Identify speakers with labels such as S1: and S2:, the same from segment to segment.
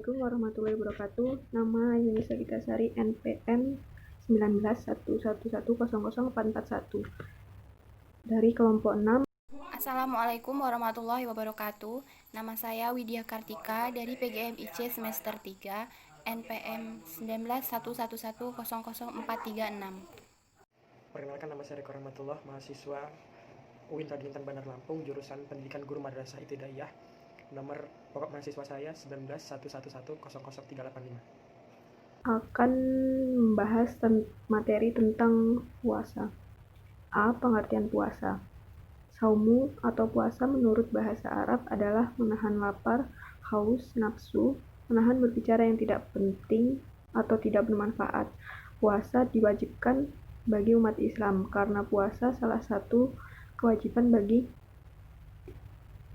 S1: Assalamualaikum warahmatullahi wabarakatuh. Nama Yunisa Gitasari, NPM 191111000441 dari kelompok 6.
S2: Assalamualaikum warahmatullahi wabarakatuh. Nama saya Widya Kartika dari PGMIC semester 3, NPM 1911100436.
S3: Perkenalkan, nama saya Reko Rahmatullah, mahasiswa UIN Radintan Bandar Lampung, jurusan Pendidikan Guru Madrasah Ibtidaiyah. Nomor pokok mahasiswa saya 1911100385.
S1: Akan membahas materi tentang puasa. A. Pengertian puasa. Saumu atau puasa menurut bahasa Arab adalah menahan lapar, haus, nafsu, menahan berbicara yang tidak penting atau tidak bermanfaat. Puasa diwajibkan bagi umat Islam karena puasa salah satu kewajiban bagi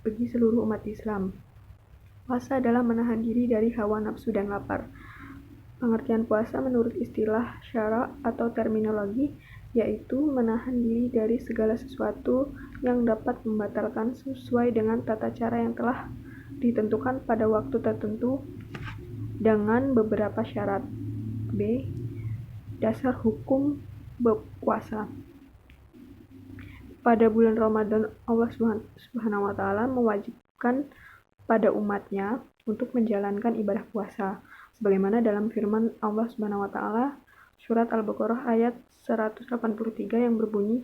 S1: seluruh umat Islam. Puasa adalah menahan diri dari hawa nafsu dan lapar. Pengertian puasa menurut istilah syara atau terminologi yaitu menahan diri dari segala sesuatu yang dapat membatalkan sesuai dengan tata cara yang telah ditentukan pada waktu tertentu dengan beberapa syarat. B. Dasar hukum berpuasa. Pada bulan Ramadan, Allah Subhanahu wa Ta'ala mewajibkan pada umatnya untuk menjalankan ibadah puasa, sebagaimana dalam firman Allah Subhanahu wa Ta'ala surat Al-Baqarah ayat 183 yang berbunyi,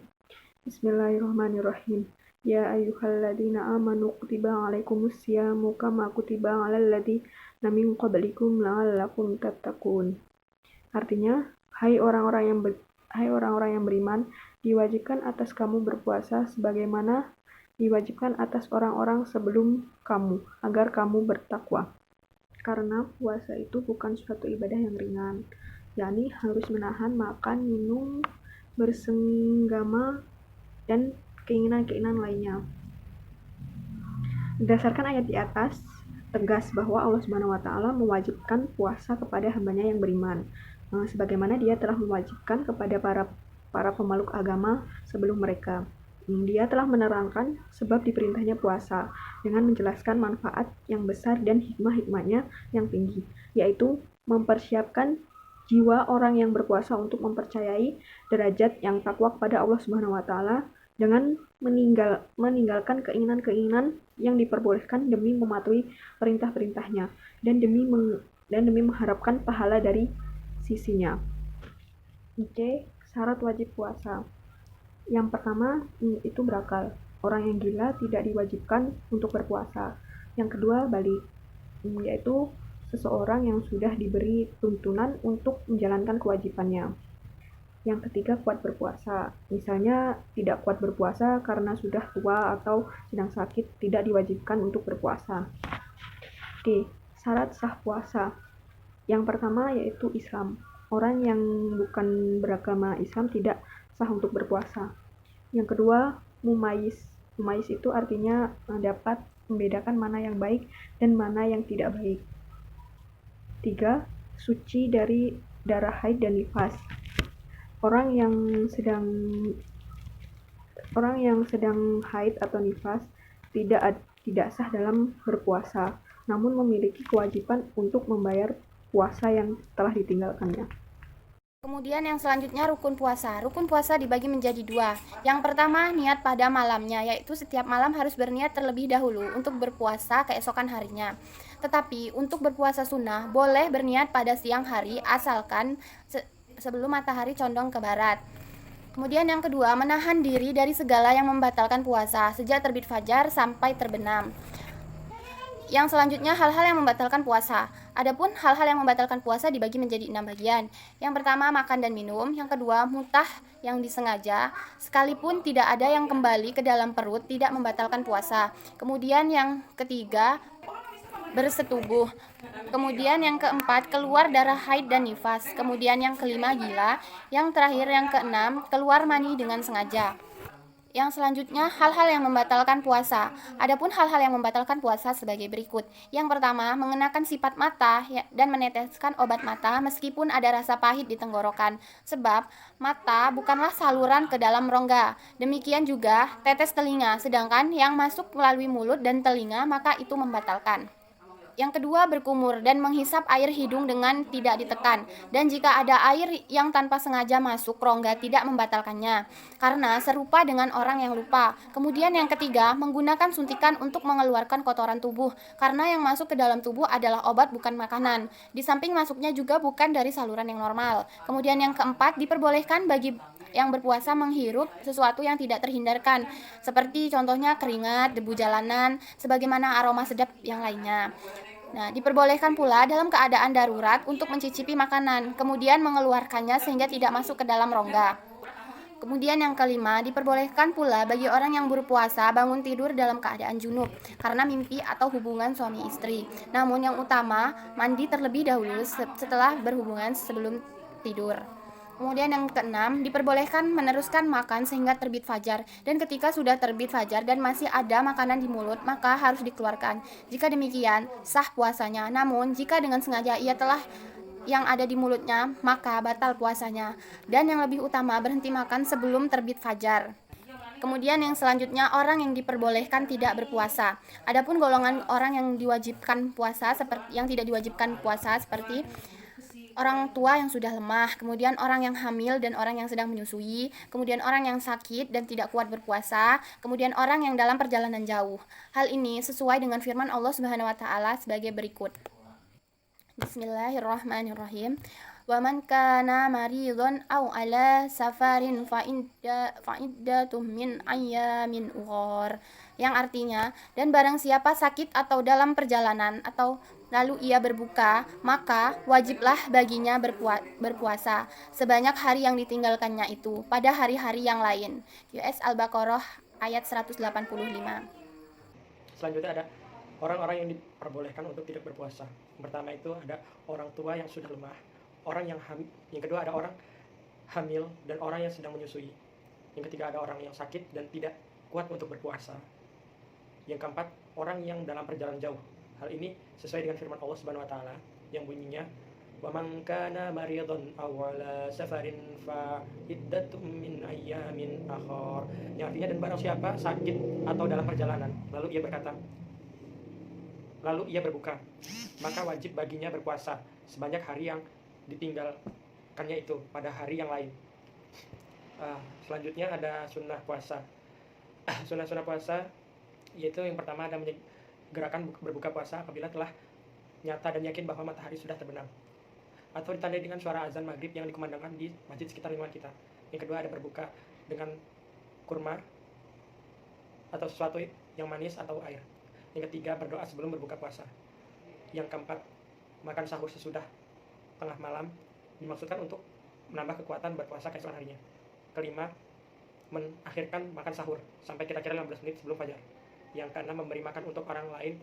S1: Bismillahirrahmanirrahim. Ya ayyuhalladzina amanu kutiba alaikumus syamu kama kutiba alal ladzina min qablikum la'allakum tattaqun. Artinya, hai orang-orang yang beriman, diwajibkan atas kamu berpuasa sebagaimana diwajibkan atas orang-orang sebelum kamu, agar kamu bertakwa. Karena puasa itu bukan suatu ibadah yang ringan, yakni harus menahan makan, minum, bersenggama, dan keinginan-keinginan lainnya. Berdasarkan ayat di atas, tegas bahwa Allah Subhanahu wa Ta'ala mewajibkan puasa kepada hambanya yang beriman, sebagaimana Dia telah mewajibkan kepada para pemeluk agama sebelum mereka. Dia telah menerangkan sebab diperintahnya puasa dengan menjelaskan manfaat yang besar dan hikmah-hikmahnya yang tinggi, yaitu mempersiapkan jiwa orang yang berpuasa untuk mempercayai derajat yang takwa kepada Allah Subhanahu wa Ta'ala dengan meninggalkan keinginan-keinginan yang diperbolehkan demi mematuhi perintah-perintahnya dan demi mengharapkan pahala dari sisinya. C. Syarat wajib puasa. Yang pertama itu berakal. Orang yang gila tidak diwajibkan untuk berpuasa. Yang kedua balik, yaitu seseorang yang sudah diberi tuntunan untuk menjalankan kewajibannya. Yang ketiga kuat berpuasa. Misalnya tidak kuat berpuasa karena sudah tua atau sedang sakit, tidak diwajibkan untuk berpuasa. D. Syarat sah puasa. Yang pertama yaitu Islam. Orang yang bukan beragama Islam tidak sah untuk berpuasa. Yang kedua, mumayyiz. Mumayyiz itu artinya dapat membedakan mana yang baik dan mana yang tidak baik. 3. Suci dari darah haid dan nifas. Orang yang sedang haid atau nifas tidak sah dalam berpuasa, namun memiliki kewajiban untuk membayar puasa yang telah ditinggalkannya.
S2: Kemudian yang selanjutnya rukun puasa. Rukun puasa dibagi menjadi dua. Yang pertama niat pada malamnya, yaitu setiap malam harus berniat terlebih dahulu untuk berpuasa keesokan harinya. Tetapi untuk berpuasa sunnah boleh berniat pada siang hari asalkan sebelum matahari condong ke barat. Kemudian yang kedua, menahan diri dari segala yang membatalkan puasa sejak terbit fajar sampai terbenam. Yang selanjutnya hal-hal yang membatalkan puasa. Adapun hal-hal yang membatalkan puasa dibagi menjadi 6 bagian. Yang pertama makan dan minum, yang kedua muntah yang disengaja, sekalipun tidak ada yang kembali ke dalam perut tidak membatalkan puasa. Kemudian yang ketiga bersetubuh. Kemudian yang keempat keluar darah haid dan nifas. Kemudian yang kelima gila. Yang terakhir yang keenam keluar mani dengan sengaja. Yang selanjutnya hal-hal yang membatalkan puasa. Adapun hal-hal yang membatalkan puasa sebagai berikut. Yang pertama, mengenakan sifat mata dan meneteskan obat mata meskipun ada rasa pahit di tenggorokan. Sebab mata bukanlah saluran ke dalam rongga. Demikian juga tetes telinga, sedangkan yang masuk melalui mulut dan telinga maka itu membatalkan. Yang kedua, berkumur dan menghisap air hidung dengan tidak ditekan. Dan jika ada air yang tanpa sengaja masuk rongga, tidak membatalkannya, karena serupa dengan orang yang lupa. Kemudian yang ketiga, menggunakan suntikan untuk mengeluarkan kotoran tubuh, karena yang masuk ke dalam tubuh adalah obat bukan makanan. Di samping masuknya juga bukan dari saluran yang normal. Kemudian yang keempat, diperbolehkan bagi yang berpuasa menghirup sesuatu yang tidak terhindarkan, seperti contohnya keringat, debu jalanan, sebagaimana aroma sedap yang lainnya. Nah, diperbolehkan pula dalam keadaan darurat untuk mencicipi makanan, kemudian mengeluarkannya sehingga tidak masuk ke dalam rongga. Kemudian yang kelima, diperbolehkan pula bagi orang yang berpuasa bangun tidur dalam keadaan junub karena mimpi atau hubungan suami istri. Namun yang utama, mandi terlebih dahulu setelah berhubungan sebelum tidur. Kemudian yang keenam, diperbolehkan meneruskan makan sehingga terbit fajar, dan ketika sudah terbit fajar dan masih ada makanan di mulut, maka harus dikeluarkan. Jika demikian, sah puasanya. Namun, jika dengan sengaja ia telah yang ada di mulutnya, maka batal puasanya. Dan yang lebih utama, berhenti makan sebelum terbit fajar. Kemudian yang selanjutnya, orang yang diperbolehkan tidak berpuasa. Adapun golongan orang yang diwajibkan puasa yang tidak diwajibkan puasa seperti orang tua yang sudah lemah, kemudian orang yang hamil dan orang yang sedang menyusui, kemudian orang yang sakit dan tidak kuat berpuasa, kemudian orang yang dalam perjalanan jauh. Hal ini sesuai dengan firman Allah Subhanahu wa taala sebagai berikut. Bismillahirrahmanirrahim. Wa man kana maridun aw ala safarin fa iddatum min ayyamin ukhar. Yang artinya, dan barang siapa sakit atau dalam perjalanan atau lalu ia berbuka, maka wajiblah baginya berpuasa sebanyak hari yang ditinggalkannya itu pada hari-hari yang lain. US Al-Baqarah ayat 185.
S3: Selanjutnya ada orang-orang yang diperbolehkan untuk tidak berpuasa. Yang pertama itu ada orang tua yang sudah lemah, yang kedua ada orang hamil dan orang yang sedang menyusui. Yang ketiga ada orang yang sakit dan tidak kuat untuk berpuasa. Yang keempat, orang yang dalam perjalanan jauh. Hal ini sesuai dengan firman Allah Subhanahu wa taala yang bunyinya wa man kana maridun aw ala safarin fa iddatum min ayyamin akhar. Yang artinya, dan barang siapa sakit atau dalam perjalanan lalu ia berbuka, maka wajib baginya berpuasa sebanyak hari yang ditinggalkannya itu pada hari yang lain. Selanjutnya ada sunnah puasa. Sunnah puasa yaitu yang pertama ada gerakan berbuka puasa apabila telah nyata dan yakin bahwa matahari sudah terbenam, atau ditandai dengan suara azan maghrib yang dikumandangkan di masjid sekitar lingkungan kita. Yang kedua ada berbuka dengan kurma atau sesuatu yang manis atau air. Yang ketiga berdoa sebelum berbuka puasa. Yang keempat makan sahur sesudah tengah malam, dimaksudkan untuk menambah kekuatan berpuasa keesokan harinya. Kelima, mengakhirkan makan sahur sampai kira-kira 15 menit sebelum fajar. Yang keenam, memberi makan untuk orang lain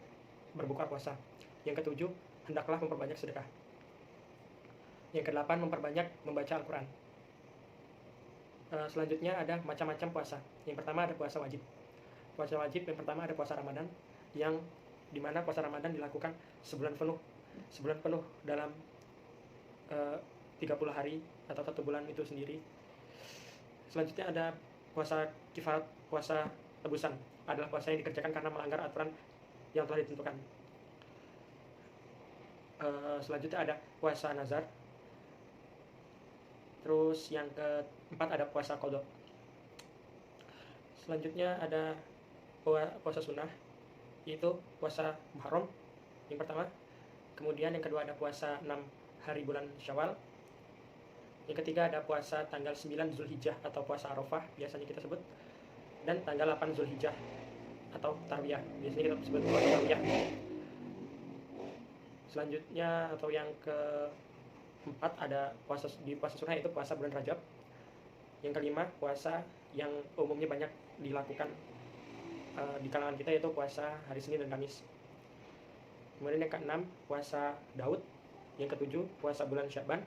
S3: berbuka puasa. Yang ketujuh, hendaklah memperbanyak sedekah. Yang kedelapan, memperbanyak membaca Al-Quran. Selanjutnya ada macam-macam puasa. Yang pertama ada puasa wajib. Puasa wajib yang pertama ada puasa Ramadan, yang dimana puasa Ramadan dilakukan sebulan penuh dalam 30 hari atau 1 bulan itu sendiri. Selanjutnya ada puasa kifarat, puasa tebusan, adalah puasa yang dikerjakan karena melanggar aturan yang telah ditentukan. Selanjutnya ada puasa nazar. Terus yang keempat ada puasa qadha. Selanjutnya ada puasa sunnah, yaitu puasa Muharram yang pertama. Kemudian yang kedua ada puasa 6 hari bulan Syawal. Yang ketiga ada puasa tanggal 9 Zulhijjah atau puasa Arafah biasanya kita sebut, dan tanggal 8 Zulhijjah atau Tarwiyah, biasanya kita sebut puasa Tarwiyah. Selanjutnya atau yang keempat ada puasa sunnah, yaitu puasa bulan Rajab. Yang kelima puasa yang umumnya banyak dilakukan di kalangan kita, yaitu puasa hari Senin dan Kamis. Kemudian yang keenam puasa Daud. Yang ketujuh puasa bulan Syaban.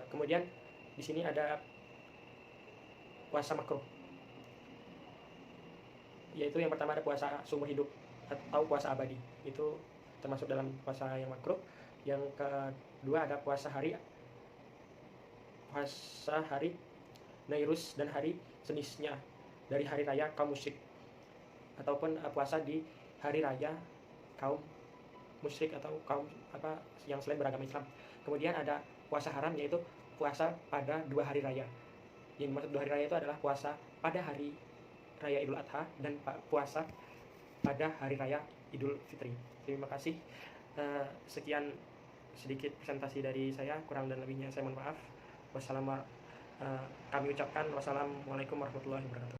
S3: Kemudian di sini ada puasa makruh, yaitu yang pertama ada puasa seumur hidup atau puasa abadi, itu termasuk dalam puasa yang makruh. Yang kedua ada puasa hari Nairus dan hari senisnya dari hari raya kaum musyrik, ataupun puasa di hari raya kaum musyrik atau kaum yang selain beragama Islam. Kemudian ada puasa haram, yaitu puasa pada 2 hari raya. Yang dimaksud 2 hari raya itu adalah puasa pada hari raya Idul Adha dan puasa pada hari raya Idul Fitri. Terima kasih. Sekian sedikit presentasi dari saya, kurang dan lebihnya saya mohon maaf. Kami ucapkan wassalamualaikum warahmatullahi wabarakatuh.